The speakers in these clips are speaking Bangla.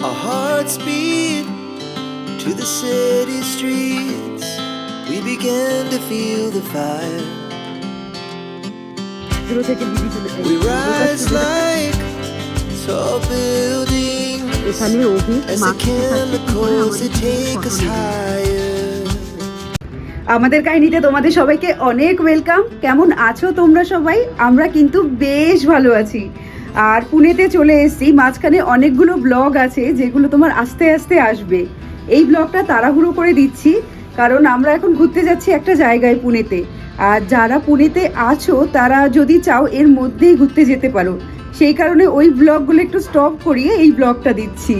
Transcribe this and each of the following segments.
Our hearts beat to the city streets. We began to feel the fire. We rise like tall buildings as the chemicals that take us higher. আমাদের কাহিনীতে তোমাদের সবাইকে অনেক ওয়েলকাম। কেমন আছো তোমরা সবাই? আমরা কিন্তু বেশ ভালো আছি। আর পুনেতে চলে এসেছি। মাঝখানে অনেকগুলো ব্লগ আছে যেগুলো তোমার আস্তে আস্তে আসবে। এই ব্লগটা তাড়াহুড়ো করে দিচ্ছি কারণ আমরা এখন ঘুরতে যাচ্ছি একটা জায়গায় পুনেতে। আর যারা পুনেতে আছো তারা যদি চাও এর মধ্যেই ঘুরতে যেতে পারো, সেই কারণে ওই ব্লগগুলো একটু স্টপ করিয়ে এই ব্লগটা দিচ্ছি।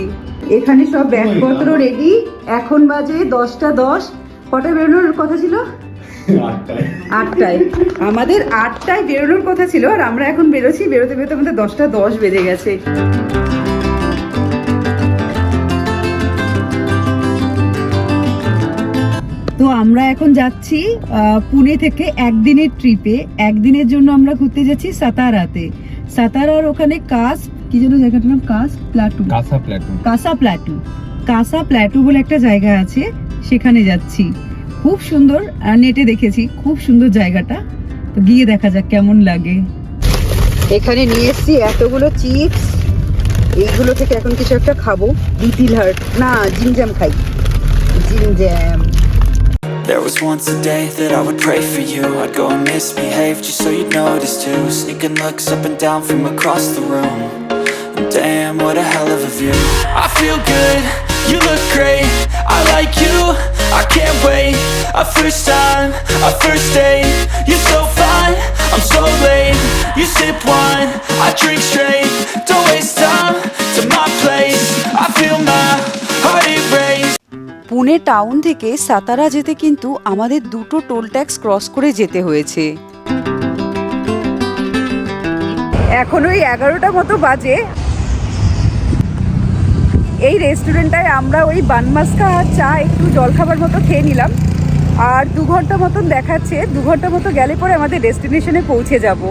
এখানে সব ব্যাগপত্র রেডি। এখন বাজে 10:10। কটায় বেরোনোর কথা ছিল? 8টায়। আমাদের 8টায় বেরোনোর কথা ছিল আর আমরা এখন বেরোচ্ছি। বেরোতে বেরোতে আমাদের 10:10 বেজে গেছে। তো আমরা এখন যাচ্ছি পুনে থেকে একদিনের ট্রিপে। একদিনের জন্য আমরা ঘুরতে যাচ্ছি সাতারাতে। সাতারার ওখানে কি যেন জায়গাটার নাম? কাসা প্ল্যাটু বলে একটা জায়গা আছে, সেখানে যাচ্ছি। খুব সুন্দর, নেটে দেখেছি, খুব সুন্দর জায়গাটা। তো গিয়ে দেখা যাক কেমন লাগে। এখানে নিয়ে এসছি এতগুলো চিপস। এইগুলো থেকে এখন কিছু একটা খাবো। লিটল হার্ট না, জিমজ্যাম খাই। জিমজ্যাম। There was once a day that I would pray for you. I'd go and misbehave just so you'd notice too. Sneaking looks up and down from across the room. Damn, what a hell of a view. I feel good, you look great. I like you, I can't wait. A first time, a first date. You're so fine, I'm so late. You sip wine, I drink straight. Don't waste time to my place. I feel my heart erase. Pune town থেকে সাতারা যেতে কিন্তু আমাদের দুটো টোল ট্যাক্স ক্রস করে যেতে হয়েছে। এখন ওই 11টা মতো বাজে। এই রেস্টুরেন্টটায় আমরা ওই বানমাস্কা আর চা একটু জলখাবার মতো খেয়ে নিলাম। আর 2 ঘন্টা মতন দেখাচ্ছে। 2 ঘন্টা মতো গেলে পরে আমাদের ডেস্টিনেশনে পৌঁছে যাব।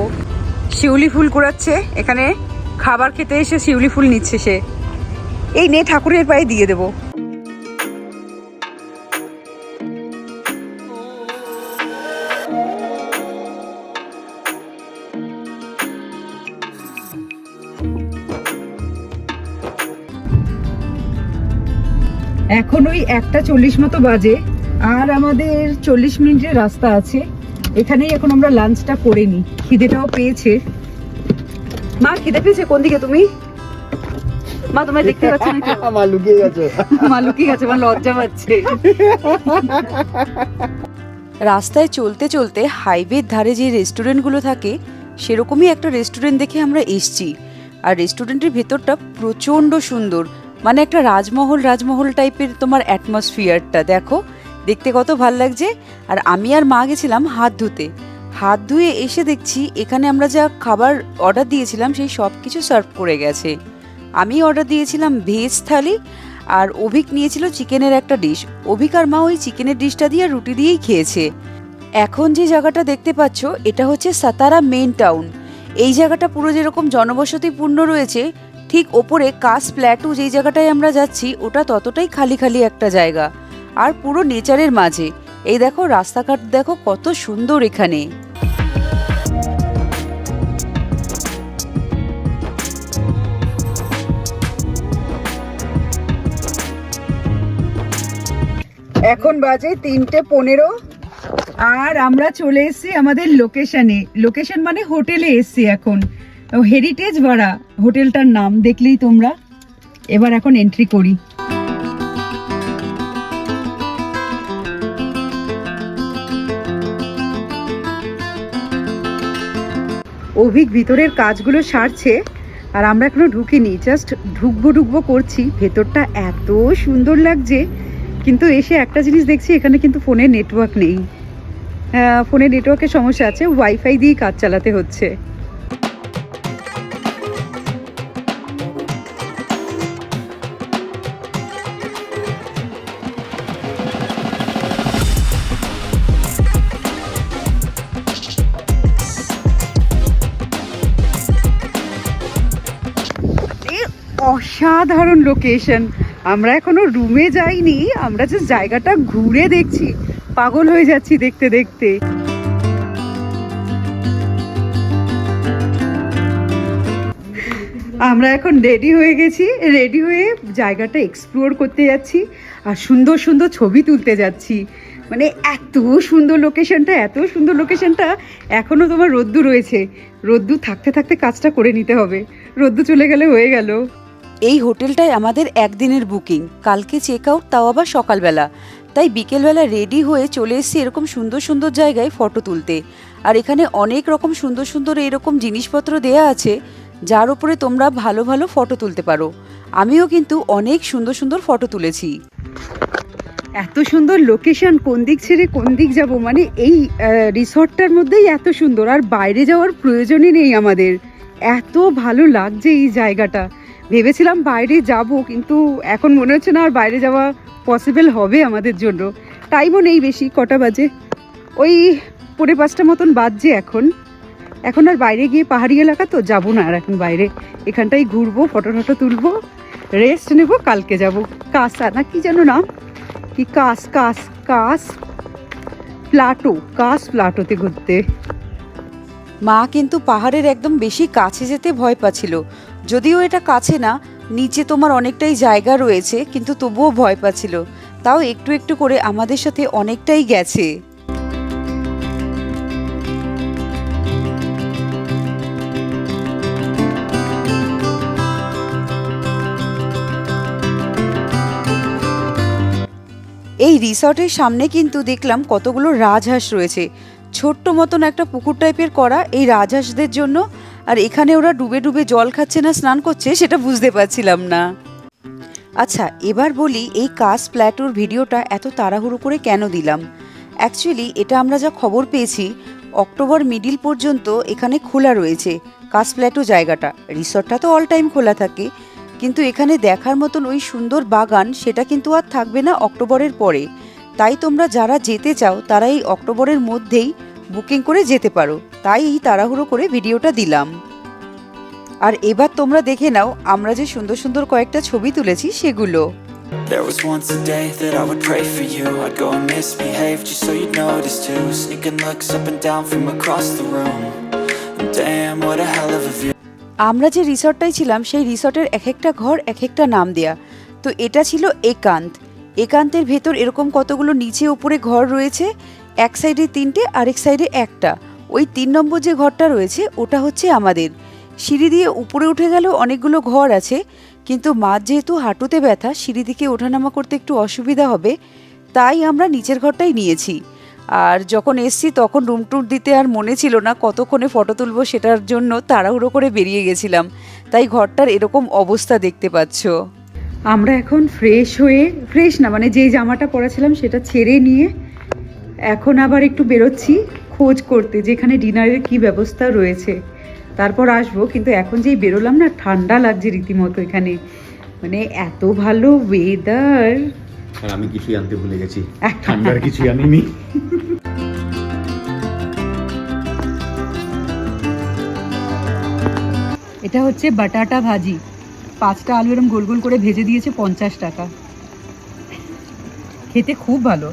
শিউলি ফুল কুড়াচ্ছে এখানে। খাবার খেতে এসে শিউলি ফুল নিচ্ছে সে। এই নে, ঠাকুরের পায়ে দিয়ে দেবো। এখন ওই 1:40 মতো বাজে আর আমাদের 40 মিনিটের রাস্তা আছে। এখানেই এখন আমরা লাঞ্চটা করে নিই। খিদেটাও পেয়েছে। মা, খিদে পেয়েছে? কোন দিকে তুমি? মা, তোমায় দেখতে পাচ্ছ না? মা লুকিয়ে গেছে। মা লুকিয়ে গেছে, মা লজ্জা পাচ্ছে। রাস্তায় চলতে চলতে হাইওয়ের ধারে যে রেস্টুরেন্টগুলো থাকে সেরকমই একটা রেস্টুরেন্ট দেখে আমরা এসছি। আর রেস্টুরেন্টের ভেতরটা প্রচণ্ড সুন্দর, মানে একটা রাজমহল টাইপের তোমার অ্যাটমসফিয়ারটা দেখো, দেখতে কত ভাল লাগছে। আর আমি আর মা গেছিলাম হাত ধুয়ে এসে দেখছি এখানে আমরা যা খাবার অর্ডার দিয়েছিলাম সেই সব কিছু সার্ভ করে গেছে। আমি অর্ডার দিয়েছিলাম ভেজ থালি আর অভিক নিয়েছিল চিকেনের একটা ডিশ। অভিক আর মা ওই চিকেনের ডিশটা দিয়ে রুটি দিয়েই খেয়েছে। এখন যে জায়গাটা দেখতে পাচ্ছ এটা হচ্ছে সাতারা মেইন টাউন। এই জায়গাটা পুরো যেরকম জনবসতিপূর্ণ রয়েছে, ঠিক ওপরে কাস প্ল্যাটু যেই জায়গাটায় আমরা যাচ্ছি ওটা ততটাই খালি একটা জায়গা আর পুরো নেচারের মাঝে। এই দেখো রাস্তাঘাট দেখো কত সুন্দর এখানে। এখন বাজে 3:15 আর আমরা চলে এসেছি আমাদের লোকেশনে। লোকেশন মানে হোটেলে এসেছি এখন। হেরিটেজ ভাড়া হোটেলটার নাম দেখলেই তোমরা। এবার এখন এন্ট্রি করি। অভিক ভিতরের কাজগুলো সারছে আর আমরা এখনো ঢুকিনি, জাস্ট ঢুকবো করছি। ভেতরটা এত সুন্দর লাগছে, কিন্তু এসে একটা জিনিস দেখছি এখানে কিন্তু ফোনের নেটওয়ার্ক নেই। ফোনের নেটওয়ার্কের সমস্যা আছে, ওয়াইফাই দিয়েই কাজ চালাতে হচ্ছে। অসাধারণ লোকেশন। আমরা এখনো রুমে যাইনি, আমরা যে জায়গাটা ঘুরে দেখছি, পাগল হয়ে যাচ্ছি দেখতে দেখতে। আমরা এখন রেডি হয়ে গেছি, রেডি হয়ে জায়গাটা এক্সপ্লোর করতে যাচ্ছি আর সুন্দর সুন্দর ছবি তুলতে যাচ্ছি। মানে এত সুন্দর লোকেশনটা, এত সুন্দর লোকেশনটা। এখনও তোমার রোদ্দুর রয়েছে, রোদ্দুর থাকতে থাকতে কাজটা করে নিতে হবে, রোদ্দুর চলে গেলে হয়ে গেল। এই হোটেলটায় আমাদের একদিনের বুকিং, কালকে চেক আউট, তাও আবার সকালবেলা। তাই বিকেলবেলা রেডি হয়ে চলে এসেছি এরকম সুন্দর সুন্দর জায়গায় ফটো তুলতে। আর এখানে অনেক রকম সুন্দর সুন্দর এরকম জিনিসপত্র দেয়া আছে যার উপরে তোমরা ভালো ভালো ফটো তুলতে পারো। আমিও কিন্তু অনেক সুন্দর সুন্দর ফটো তুলেছি। এত সুন্দর লোকেশন, কোন দিক ছেড়ে কোন দিক যাব, মানে এই রিসর্টটার মধ্যেই এত সুন্দর, আর বাইরে যাওয়ার প্রয়োজনই নেই আমাদের। এত ভালো লাগছে এই জায়গাটা। ভেবেছিলাম বাইরে যাব, কিন্তু এখন মনে হচ্ছে না আর বাইরে যাওয়া পসিবল হবে আমাদের জন্য। টাইমও নেই বেশি, কটা বাজে? ওই 4:30 মতন বাজছে এখন। এখন আর বাইরে গিয়ে পাহাড়ি এলাকা তো যাবো না আর এখন বাইরে, এখানটাই ঘুরবো, ফটো টটো তুলবো, রেস্ট নেবো, কালকে যাব কাসা না কি যেন নাম, কি কাস কাস কাস প্লাটো, কাস প্লাটোতে ঘুরতে। মা কিন্তু পাহাড়ের একদম বেশি কাছে যেতে ভয় পাচ্ছিল, যদিও এটা কাছে না, নিচে তোমার অনেকটাই জায়গা রয়েছে, কিন্তু তবুও ভয় পাচ্ছিল। তাও একটু একটু করে আমাদের সাথে অনেকটাই গেছে। এই রিসর্টের সামনে কিন্তু দেখলাম কতগুলো রাজহাঁস রয়েছে, ছোট্ট মতন একটা পুকুর টাইপের করা এই রাজহাঁসদের জন্য। আর এখানে ওরা ডুবে ডুবে জল খাচ্ছে না স্নান করছে সেটা বুঝতে পারছিলাম না। আচ্ছা, এবার বলি এই কাস প্ল্যাটোর ভিডিওটা এত তাড়াহুড়ো করে কেন দিলাম। অ্যাকচুয়ালি এটা আমরা যা খবর পেয়েছি, অক্টোবর মিডিল পর্যন্ত এখানে খোলা রয়েছে কাস প্ল্যাটো জায়গাটা। রিসর্টটা তো অল টাইম খোলা থাকে, কিন্তু এখানে দেখার মতন ওই সুন্দর বাগান সেটা কিন্তু আর থাকবে না অক্টোবরের পরে। তাই তোমরা যারা যেতে চাও তারা এই অক্টোবরের মধ্যেই বুকিং করে যেতে পারো। তাই এই তাড়াহুড়ো করে ভিডিওটা দিলাম। আর এবার তোমরা দেখে নাও আমরা যে সুন্দর সুন্দর কয়েকটা ছবি তুলেছি সেগুলো। There was once a day that I would pray for you. I'd go and misbehave just so you'd notice too. Sneaking looks up and down from across the room. Damn, what a hell of a view. আমরা যে রিসর্টটাই ছিলাম সেই রিসর্টের এক একটা ঘর এক একটা নাম দেয়া। তো এটা ছিল একান্ত। একান্তের ভেতর এরকম কতগুলো নিচে উপরে ঘর রয়েছে, এক সাইডে 3টে, আরেক সাইডে একটা। ওই 3 নম্বর যে ঘরটা রয়েছে ওটা হচ্ছে আমাদের। সিঁড়ি দিয়ে উপরে উঠে গেলেও অনেকগুলো ঘর আছে, কিন্তু মাঝ যেহেতু হাঁটুতে ব্যথা, সিঁড়ি থেকে ওঠানামা করতে একটু অসুবিধা হবে, তাই আমরা নিচের ঘরটাই নিয়েছি। আর যখন এসছি তখন রুম ট্যুর দিতে আর মনে ছিল না, কতক্ষণে ফটো তুলবো সেটার জন্য তাড়াহুড়ো করে বেরিয়ে গেছিলাম। তাই ঘরটার এরকম অবস্থা দেখতে পাচ্ছ। আমরা এখন ফ্রেশ হয়ে, ফ্রেশ না মানে যে জামাটা পরেছিলাম সেটা ছেড়ে নিয়ে এখন আবার একটু বেরোচ্ছি খোঁজ করতে যেখানে ডিনারের কি ব্যবস্থা রয়েছে, তারপর আসবো। কিন্তু এখন যেই বেরোলাম না, ঠান্ডা লাগছে রীতিমতো এখানে, মানে এত ভালো ওয়েদার। আর আমি কিছুই আনতে ভুলে গেছি, ঠান্ডার কিছুই আনিনি। এটা হচ্ছে বাটাটা ভাজি, 5টা আলু এরম গোল গোল করে ভেজে দিয়েছে, 50 টাকা। খেতে খুব ভালো,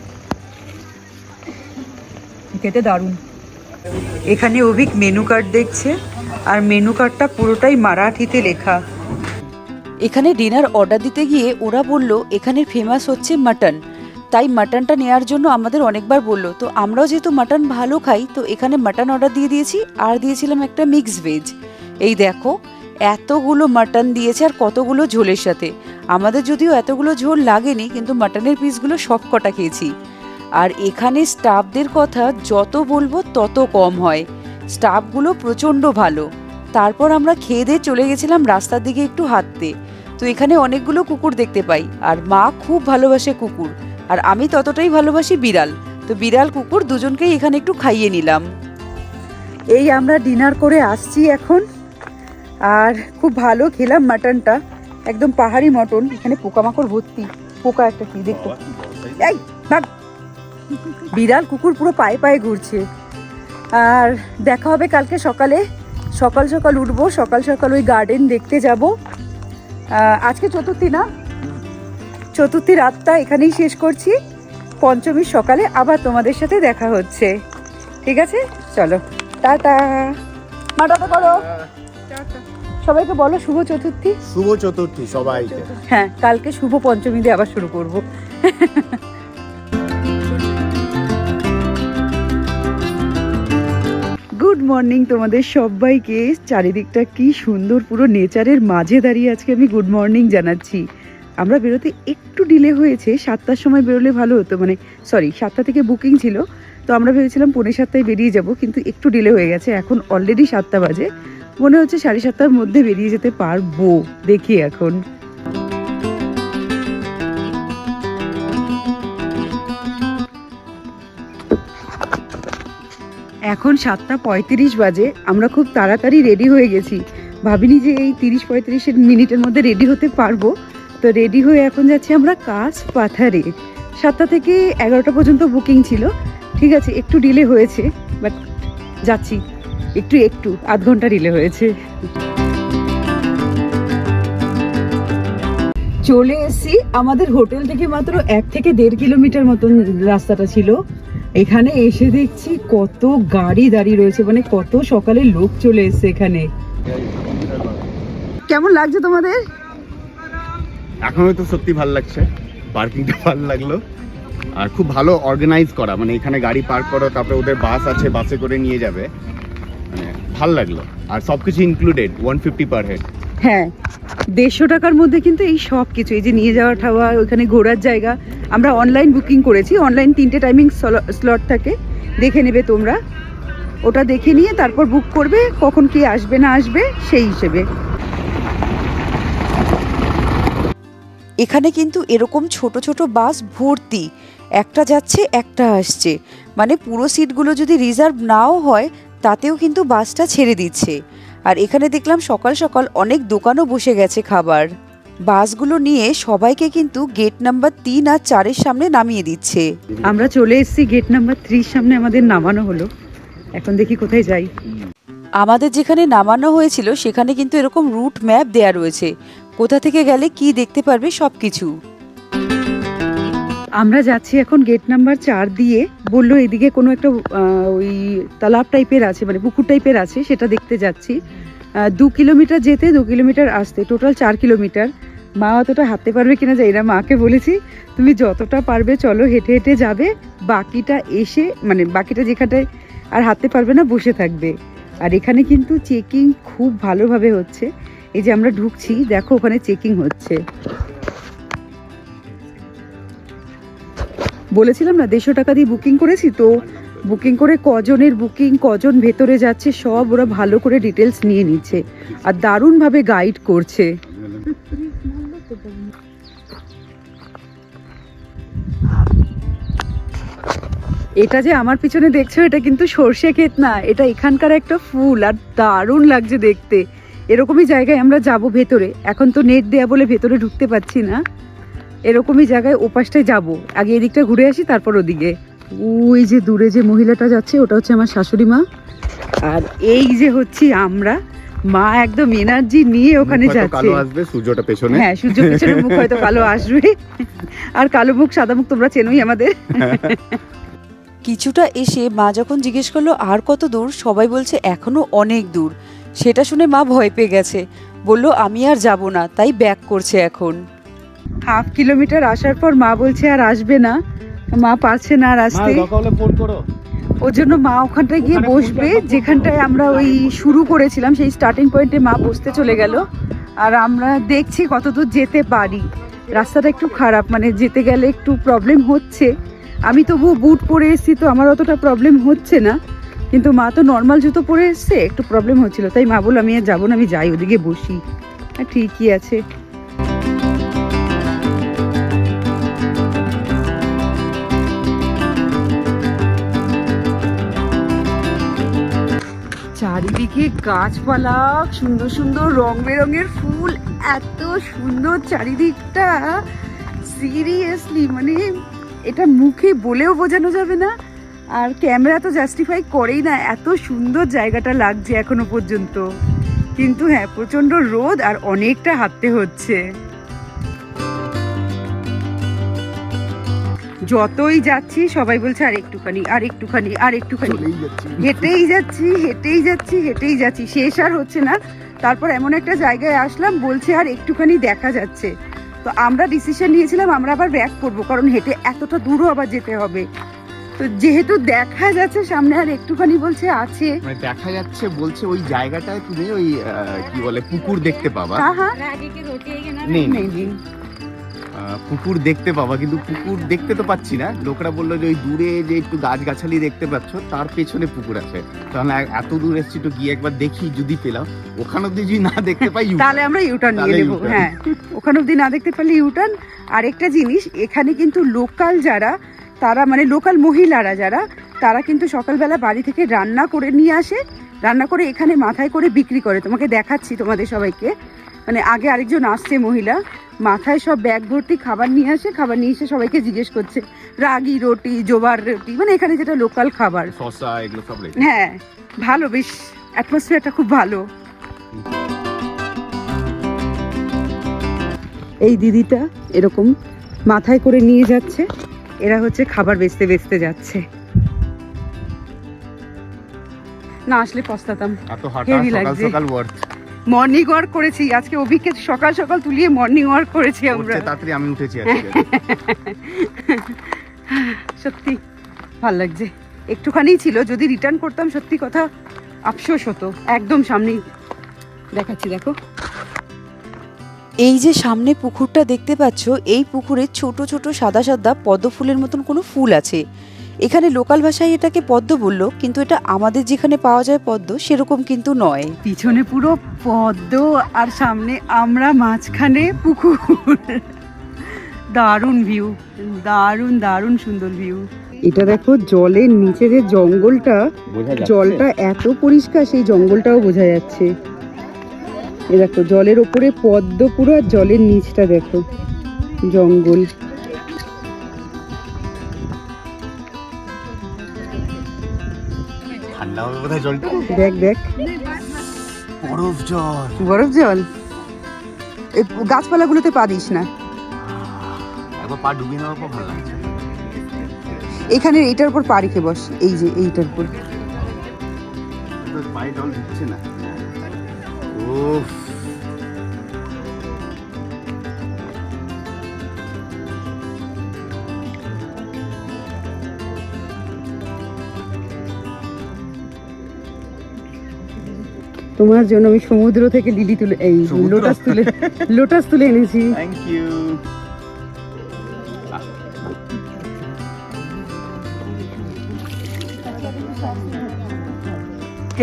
খেতে দারুণ। এখানে অভিক মেনু কার্ড দেখছে, আর মেনু কার্ডটা পুরোটাই মারাঠিতে লেখা। এখানে ডিনার অর্ডার দিতে গিয়ে ওরা বলল এখানের ফেমাস হচ্ছে মাটন, তাই মাটনটা নেওয়ার জন্য আমাদের অনেকবার বললো। তো আমরাও যেহেতু মাটন ভালো খাই, তো এখানে মাটন অর্ডার দিয়ে দিয়েছি, আর দিয়েছিলাম একটা মিক্স ভেজ। এই দেখো এতগুলো মাটন দিয়েছে, আর কতগুলো ঝোলের সাথে। আমাদের যদিও এতগুলো ঝোল লাগেনি, কিন্তু মাটনের পিসগুলো সব কটা খেয়েছি। আর এখানে স্টাফদের কথা যত বলবো তত কম হয়, স্টাফগুলো প্রচণ্ড ভালো। তারপর আমরা খেয়ে দিয়ে চলে গেছিলাম রাস্তার দিকে একটু হাঁটতে। তো এখানে অনেকগুলো কুকুর দেখতে পাই, আর মা খুব ভালোবাসে কুকুর, আর আমি ততটাই ভালোবাসি বিড়াল। তো বিড়াল কুকুর দুজনকেই এখানে একটু খাইয়ে নিলাম। এই আমরা ডিনার করে আসছি এখন, আর খুব ভালো খেলাম মাটনটা, একদম পাহাড়ি মটন। এখানে পোকামাকড় ভর্তি, পোকা একটা কি দেখো, এই ভাগ। বিড়াল কুকুর পুরো পায়ে পায়ে ঘুরছে। আর দেখা হবে কালকে সকালে, সকাল সকাল উঠবো, সকাল সকাল ওই গার্ডেন দেখতে যাব। আজকে চতুর্থী না, চতুর্থী রাতটা এখানেই শেষ করছি। পঞ্চমীর সকালে আবার তোমাদের সাথে দেখা হচ্ছে, ঠিক আছে? চলো টাটা, মা টাটা করো, সবাইকে বলো শুভ চতুর্থী। শুভ চতুর্থী সবাইকে। হ্যাঁ, কালকে শুভ পঞ্চমী দিয়ে আবার শুরু করব। গুড মর্নিং তোমাদের সবাইকে। চারিদিকটা কি সুন্দর, পুরো নেচারের মাঝে দাঁড়িয়ে আজকে আমি গুড মর্নিং জানাচ্ছি। আমরা বেরোতে একটু ডিলে হয়েছে, 7টার সময় বেরোলে ভালো হতো, মানে সরি 7টা থেকে বুকিং ছিল, তো আমরা ভেবেছিলাম 6:45 বেরিয়ে যাব, কিন্তু একটু ডিলে হয়ে গেছে। এখন অলরেডি 7টা বাজে, মনে হচ্ছে 7:30টার মধ্যে বেরিয়ে যেতে পারবো, দেখি এখন। এখন 7:35 বাজে, আমরা খুব তাড়াতাড়ি রেডি হয়ে গেছি। ভাবিনি যে এই 30-35 মিনিটের মধ্যে রেডি হতে পারবো। তো রেডি হয়ে এখন যাচ্ছি আমরা কাজ পাথারে। 7টা থেকে 11টা পর্যন্ত বুকিং ছিল, ঠিক আছে, একটু ডিলে হয়েছে, বাট যাচ্ছি, একটু আধ ঘন্টা ডিলে হয়েছে। চলে এসেছি, আমাদের হোটেল থেকে মাত্র 1 থেকে 1.5 কিলোমিটার মতন রাস্তাটা ছিল। এখানে এসে দেখছি কত গাড়ি দাঁড়িয়ে রয়েছে, মানে কত সকালে লোক চলে এসেছে এখানে। কেমন লাগছে তোমাদের? এখন তো সত্যি ভালো লাগছে, পার্কিংটা ভালো লাগলো, আর খুব ভালো অর্গানাইজ করা, মানে এখানে গাড়ি পার্ক করো, তারপরে ওদের বাস আছে, বাসে করে নিয়ে যাবে, মানে ভালো লাগলো। আর সবকিছু ইনক্লুডেড 150 পার হেড। হ্যাঁ, 150 টাকার মধ্যে কিন্তু এই সব কিছু, এই যে নিয়ে যাওয়া ঠাওয়া, ওখানে ঘোরার জায়গা। আমরা অনলাইন বুকিং করেছি, অনলাইন 3টে টাইমিং স্লট থাকে, দেখে নেবে তোমরা, ওটা দেখে নিয়ে তারপর বুক করবে কখন কি আসবে না আসবে সেই হিসেবে। এখানে কিন্তু এরকম ছোট ছোট বাস ভর্তি, একটা যাচ্ছে একটা আসছে, মানে পুরো সিটগুলো যদি রিজার্ভ নাও হয় তাতেও কিন্তু বাসটা ছেড়ে দিচ্ছে। আর এখানে দেখলাম সকাল সকাল অনেক দোকানও বসে গেছে খাবার। বাসগুলো নিয়ে সবাইকে কিন্তু গেট নাম্বার 3 আর 4-এর সামনে নামিয়ে দিচ্ছে। আমরা চলে এসেছি গেট নাম্বার 3 সামনে, আমাদের নামানো হলো, এখন দেখি কোথায় যাই। আমাদের যেখানে নামানো হয়েছিল সেখানে কিন্তু এরকম রুট ম্যাপ দেয়া রয়েছে, কোথা থেকে গেলে কি দেখতে পারবে সবকিছু। আমরা যাচ্ছি এখন গেট নাম্বার 4 দিয়ে, বললো এদিকে কোনো একটা ওই তালাব টাইপের আছে, মানে পুকুর টাইপের আছে, সেটা দেখতে যাচ্ছি। 2 কিলোমিটার যেতে 2 কিলোমিটার আসতে, টোটাল 4 কিলোমিটার। মা অতটা হাঁটতে পারবে কিনা যাই না, মাকে বলেছি তুমি যতটা পারবে চলো, হেঁটে হেঁটে যাবে, বাকিটা এসে মানে বাকিটা যেখানটায় আর হাঁটতে পারবে না বসে থাকবে। আর এখানে কিন্তু চেকিং খুব ভালোভাবে হচ্ছে, এই যে আমরা ঢুকছি দেখো ওখানে চেকিং হচ্ছে। বলেছিলাম না 150 টাকা দিয়ে বুকিং করেছি, তো বুকিং করে কজনের বুকিং, কজন ভেতরে যাচ্ছে সব ওরা ভালো করে ডিটেলস নিয়ে নিচ্ছে, আর দারুণভাবে গাইড করছে। এটা যে আমার পিছনে দেখছো এটা কিন্তু সর্ষে ক্ষেত না, এটা এখানকার একটা ফুল, আর দারুণ লাগছে দেখতে। এরকমই জায়গায় আমরা যাব ভেতরে, এখন তো নেট দেয়া বলে ভেতরে ঢুকতে পাচ্ছি না। এরকমই জায়গায় ওপাশটায় যাব, আগে এদিকটা ঘুরে আসি তারপর ওদিকে। ওই যে দূরে যে মহিলাটা যাচ্ছে ওটা হচ্ছে আমার শাশুড়ি মা, আর এই যে হচ্ছে আমরা। মা একদম এনার্জি নিয়ে ওখানে যাচ্ছে। কালো আসবে, সূর্যটা পেছনে। হ্যাঁ, সূর্য পেছনে, মুখ হয়তো কালো আসবে, আর কালো মুখ সাদা মুখ তোমরা চেনোই আমাদের। কিছুটা এসে মা যখন জিজ্ঞেস করলো আর কত দূর, সবাই বলছে এখনো অনেক দূর। সেটা শুনে মা ভয় পেয়ে গেছে, বলল আমি আর যাব না, তাই ব্যাক করছে এখন। 1/2 কিলোমিটার আসার পর মা বলছে আর আসবে না, মা পারছে না আর আসতে, ওর জন্য মা ওখানটায় গিয়ে বসবে যেখানটায় আমরা ওই শুরু করেছিলাম, সেই স্টার্টিং পয়েন্টে মা বসতে চলে গেল। আর আমরা দেখছি কতদূর যেতে পারি। রাস্তাটা একটু খারাপ, মানে যেতে গেলে একটু প্রবলেম হচ্ছে। আমি তবুও বুট পরে এসেছি, তো আমার অতটা প্রবলেম হচ্ছে না, কিন্তু মা তো নর্মাল জুতো পরে এসছে, একটু প্রবলেম হচ্ছিল, তাই মা বলল আমি আর যাবো না, আমি যাই ওদিকে বসি। ঠিকই আছে। চারিদিকে গাছপালা, সুন্দর সুন্দর রং বেরঙের ফুল, এত সুন্দর চারিদিকটা, সিরিয়াসলি মানে এটা মুখে বলেও বোঝানো যাবে না, আর ক্যামেরা তো জাস্টিফাই করেই না, এত সুন্দর জায়গাটা লাগছে এখনো পর্যন্ত। কিন্তু হ্যাঁ প্রচন্ড রোদ আর অনেকটা হাঁটতে হচ্ছে। যতই যাচ্ছি সবাই বলছে আর একটুখানি আর একটুখানি আর একটুখানি, চলেই যাচ্ছি। হেঁটেই যাচ্ছি হেঁটেই যাচ্ছি হেঁটেই যাচ্ছি, শেষ আর হচ্ছে না। তারপর এমন একটা জায়গায় আসলাম, বলছে আর একটুখানি দেখা যাচ্ছে। তো আমরা ডিসিশন নিয়েছিলাম আমরা আবার ব্যাক করবো, কারণ হেঁটে এতটা দূরও আবার যেতে হবে। তো যেহেতু দেখা যাচ্ছে সামনে আর একটুখানি বলছে আছে, মানে দেখা যাচ্ছে বলছে ওই জায়গাটায় তুমি ওই কি বলে পুকুর দেখতে পাবা। হ্যাঁ হ্যাঁ নেই নেই নেই। পুকুর দেখতে পাবা, কিন্তু পুকুর দেখতে তো পাচ্ছি না। লোকরা বললো যে ওই দূরে যে একটু গাছগাছালি দেখতে পাচ্ছ তার পেছনে পুকুর আছে। তাহলে এত দূর এসছি তো গিয়ে একবার দেখি, যদি পেলাম। ওখানে অব্দি যদি না দেখতে পাই তাহলে আমরা ইউটার্ন নিয়ে তাহলে নেবো। U-turn। হ্যাঁ ওখানে অব্দি না দেখতে পারলে ইউটার্ন। আর একটা জিনিস, এখানে কিন্তু লোকাল যারা, তারা মানে লোকাল মহিলারা যারা, তারা কিন্তু সকালবেলা বাড়ি থেকে রান্না করে নিয়ে আসে, রান্না করে এখানে মাথায় করে বিক্রি করে। তোমাকে দেখাচ্ছি তোমাদের সবাইকে, মানে আগে আরেকজন আসছে মহিলা, মাথায় সব ব্যাগ ভর্তি খাবার নিয়ে আসে, খাবার নিয়ে এসে সবাইকে জিজ্ঞেস করছে রাগি রুটি, জোবার রুটি, মানে এখানে যেটা লোকাল খাবার। শসা এগুলো সব রেখে। হ্যাঁ ভালো, বেশ অ্যাটমসফিয়ারটা খুব ভালো। এই দিদিটা এরকম মাথায় করে নিয়ে যাচ্ছে, এরা হচ্ছে খাবার বেচতে বেচতে যাচ্ছে। না আসলে পস্তাতাম। এত হাঁটা Heavy সকাল লাগছে। সকাল ওয়ার্ক মর্নিং ওয়াক করেছি আজকে, অভিকে সকাল সকাল তুলিয়ে মর্নিং ওয়াক করেছি আমরা। করতে তাড়াতাড়ি আমি উঠেছি আজকে। সত্যি ভাল লাগছে। একটুখানিই ছিল, যদি রিটার্ন করতাম সত্যি কথা আফসোস হতো। একদম সামনেই দেখাচ্ছি, দেখো এই যে সামনে পুকুরটা দেখতে পাচ্ছ, এই পুকুরে ছোট ছোট সাদা সাদা পদ্ম ফুলের মতন কোনো ফুল আছে। এখানে লোকাল ভাষায় এটাকে পদ্ম বললো, কিন্তু এটা আমাদের যেখানে পাওয়া যায় পদ্ম সেরকম কিন্তু নয়। পিছনে পুরো পদ্ম আর সামনে আমরা, মাঝখানে পুকুর। দারুণ ভিউ, দারুণ দারুণ সুন্দর ভিউ। এটা দেখো জলের নিচে যে জঙ্গলটা, বোঝা যাচ্ছে? জলটা এত পরিষ্কার সেই জঙ্গলটাও বোঝা যাচ্ছে। এ দেখো জলের ওপরে পদ্ম পুরো, আর জলের নিচটা দেখো জঙ্গল। ঠান্ডা হবে বোধহয় জলটা। দেখ দেখ বরফ জল। বরফ জল। এই গাছপালাগুলোতে পা দিস না। একবার পা ডুবিয়ে নেওয়ার পর ভালো লাগছে। এখানে এইটার উপর পা রেখে বস, এই যে এইটার উপর। তো পায়ে জল ঢুকছে না। উফ, তোমার জন্য আমি সমুদ্র থেকে লিলি তুলে, এই সমুদ্র? লোটাস তুলে এনেছি। Thank you.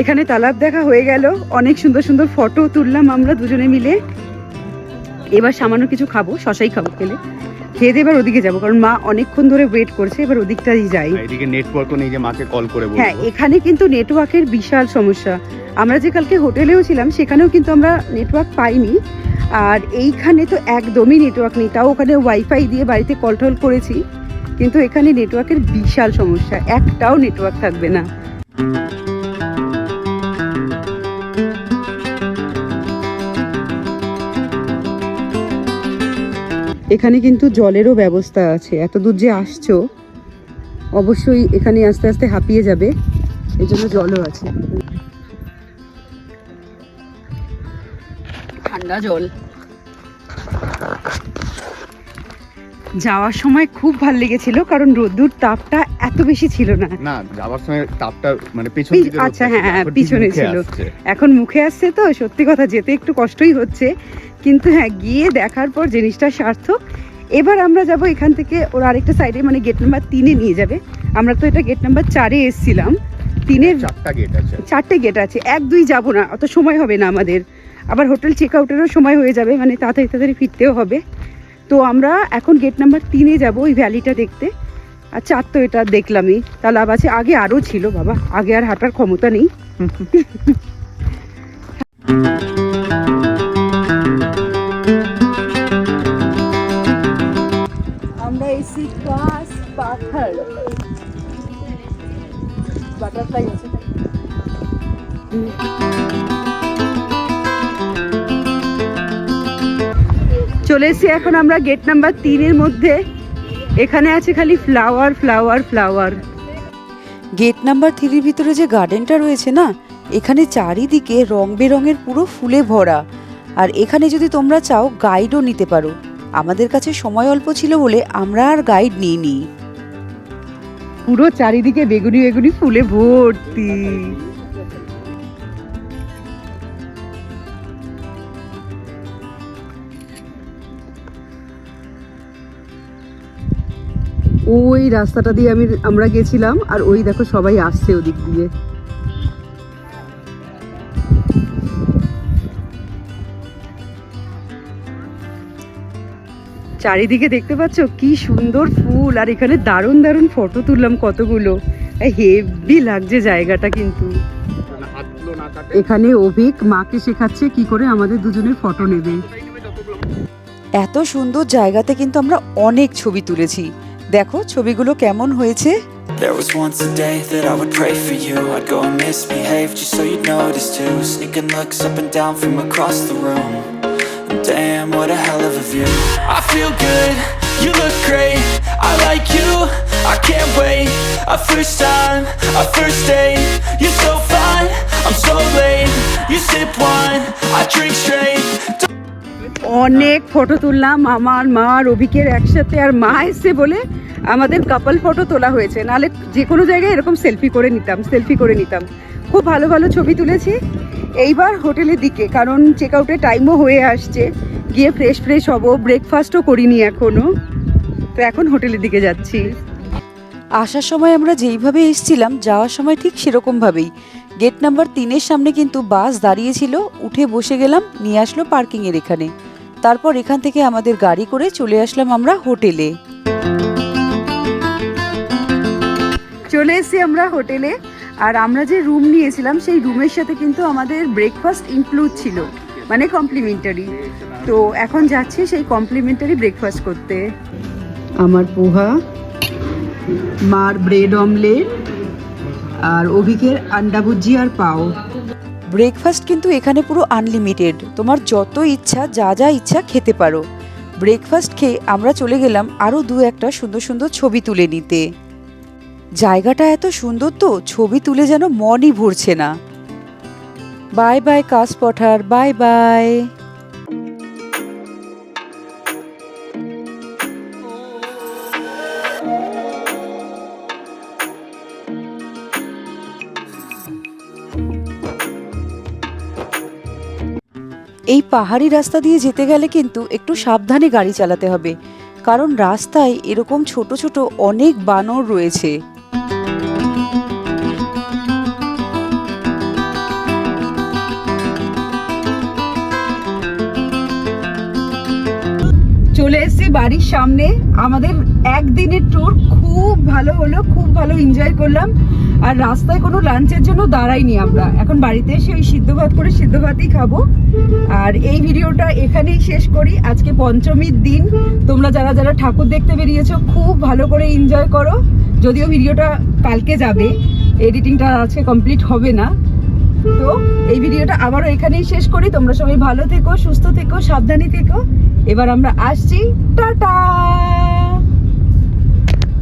এখানে তালাব দেখা হয়ে গেল, অনেক সুন্দর সুন্দর ফটো তুললাম আমরা দুজনে মিলে। এবার সামান্য কিছু খাবো, শশাই খাবো, খেয়ে দিয়ে এবার ওদিকে যাবো, কারণ মা অনেকক্ষণ ধরে ওয়েট করছে। এবার ওদিকটাই যাই। এদিকে নেটওয়ার্কও নেই যে মাকে কল করে বলবো। হ্যাঁ এখানে কিন্তু নেটওয়ার্কের বিশাল সমস্যা। আমরা যে কালকে হোটেলেও ছিলাম সেখানেও কিন্তু আমরা নেটওয়ার্ক পাইনি, আর এইখানে তো একদমই নেটওয়ার্ক নেই। তাও ওখানে ওয়াইফাই দিয়ে বাড়িতে কল টল করেছি, কিন্তু এখানে নেটওয়ার্কের বিশাল সমস্যা, একটাও নেটওয়ার্ক থাকবে না। এখানে কিন্তু জলেরও ব্যবস্থা আছে। এত দূর যে আসছো অবশ্যই এখানে আস্তে আস্তে হাঁপিয়ে যাবে, এর জন্য জলও আছে। ঠান্ডা জল। যাওয়ার সময় খুব ভালো লেগেছিল, কারণ রোদ্দুর তাপটা এত বেশি ছিল না। না, যাওয়ার সময় তাপটা মানে পেছন দিকে। আচ্ছা হ্যাঁ পিছনে ছিল, এখন মুখে আসছে। তো সত্যি কথা যেতে একটু কষ্টই হচ্ছে, কিন্তু হ্যাঁ গিয়ে দেখার পর জিনিসটা সার্থক। এবার আমরা যাব এখান থেকে ওর আরেকটা সাইডে, মানে গেট নাম্বার 3-এ নিয়ে যাবে। আমরা তো এটা গেট নাম্বার 4-এ এসেছিলাম, 3-এর 4টা গেট আছে। 4টে গেট আছে, 1-2 যাব না, অত সময় হবে না আমাদের। আবার হোটেল চেক আউটেরও সময় হয়ে যাবে, মানে তাড়াতাড়ি তাড়াতাড়ি ফিরতেও হবে। তো আমরা এখন গেট নাম্বার 3-এ যাব ওই ভ্যালিটা দেখতে। আর 4 তো এটা দেখলামই, তাহলে আবার আছে, আগে আরও ছিল বাবা, আগে আর হাঁটার ক্ষমতা নেই। আমরা এসি কাস পাথর, বাটারফ্লাই আছে। চলে এসেছি এখন আমরা গেট নাম্বার 3-এর মধ্যে। এখানে আছে খালি flower flower flower. Gate number 3-এর ভিতরে যে গার্ডেনটা রয়েছে না, এখানে চারিদিকে রং বেরঙের পুরো ফুলে ভরা। আর এখানে যদি তোমরা চাও গাইডও নিতে পারো। আমাদের কাছে সময় অল্প ছিল বলে আমরা আর গাইড নিইনি। পুরো চারিদিকে বেগুনি বেগুনি ফুলে ভর্তি। ওই রাস্তাটা দিয়ে আমরা গেছিলাম, আর ওই দেখো সবাই আসছে ওদিক দিয়ে। চারিদিকে দেখতে পাচ্ছ কি সুন্দর ফুল, আর এখানে দারুণ দারুণ ফটো তুললাম কতগুলো। হেভি লাগছে জায়গাটা কিন্তু। এখানে অভিক মাকে শেখাচ্ছে কি করে আমাদের দুজনের ফটো নেবে। এত সুন্দর জায়গাতে কিন্তু আমরা অনেক ছবি তুলেছি। দেখো ছবিগুলো কেমন হয়েছে। There was once a day that I would pray for you. I'd go and misbehave just so you'd notice too. Sneaking looks up and down from across the room. Damn, what a hell of a view. I feel good, you look great. I like you, I can't wait. A first time, a first date. You're so fine, I'm so late. You sip wine, I drink straight. অনেক ফটো তুললাম আমার মা আর অভিকের একসাথে, আর মা এসে বলে আমাদের কাপল ফটো তোলা হয়েছে, নাহলে যে কোনো জায়গায় এরকম সেলফি করে নিতাম। খুব ভালো ভালো ছবি তুলেছি। এইবার হোটেলের দিকে, কারণ চেক আউটের টাইমও হয়ে আসছে, গিয়ে ফ্রেশ হব। ব্রেকফাস্টও করিনি এখনো, তো এখন হোটেলের দিকে যাচ্ছি। আসার সময় আমরা যেইভাবে এসেছিলাম, যাওয়ার সময় ঠিক সেরকমভাবেই। গেট নাম্বার 3-এর সামনে কিন্তু বাস দাঁড়িয়েছিল, উঠে বসে গেলাম, নিয়ে আসলো পার্কিংয়ের এখানে। তারপর এখান থেকে আমাদের গাড়ি করে চলে আসলাম আমরা হোটেলে। চলে এসেছি আমরা হোটেলে, আর আমরা যে রুম নিয়েছিলাম সেই রুমের সাথে কিন্তু আমাদের ব্রেকফাস্ট ইনক্লুড ছিল, মানে কমপ্লিমেন্টারি। তো এখন যাচ্ছি সেই কমপ্লিমেন্টারি ব্রেকফাস্ট করতে। আমার পোহা, মার ব্রেড অমলেট, আর অভিকের আন্ডা ভুজি আর পাও। ব্রেকফাস্ট কিন্তু এখানে পুরো আনলিমিটেড, তোমার যত ইচ্ছা যা ইচ্ছা খেতে পারো। ব্রেকফাস্ট খেয়ে আমরা চলে গেলাম আরও 2-1টা সুন্দর সুন্দর ছবি তুলে নিতে। জায়গাটা এত সুন্দর তো, ছবি তুলে যেন মনই ভরছে না। বাই বাই কাশ পঠার, বাই বাই। এই পাহাড়ি রাস্তা দিয়ে যেতে গেলে কিন্তু একটু সাবধানে গাড়ি চালাতে হবে, কারণ রাস্তায় এরকম ছোট ছোট অনেক বানর রয়েছে। চলে এসেছি বাড়ির সামনে। আমাদের একদিনের ট্যুর খুব ভালো হলো, খুব ভালো এনজয় করলাম। আর রাস্তায় কোনো লাঞ্চের জন্য দাঁড়াইনি আমরা, এখন বাড়িতে এসে ওই সিদ্ধ ভাতই খাবো। আর এই ভিডিওটা এখানেই শেষ করি। আজকে পঞ্চমীর দিন, তোমরা যারা যারা ঠাকুর দেখতে বেরিয়েছো খুব ভালো করে এনজয় করো। যদিও ভিডিওটা কালকে যাবে, এডিটিংটা আজকে কমপ্লিট হবে না। তো এই ভিডিওটা আবারও এখানেই শেষ করি। তোমরা সবাই ভালো থেকো, সুস্থ থেকো, সাবধানে থেকো। এবার আমরা আসছি, টাটা।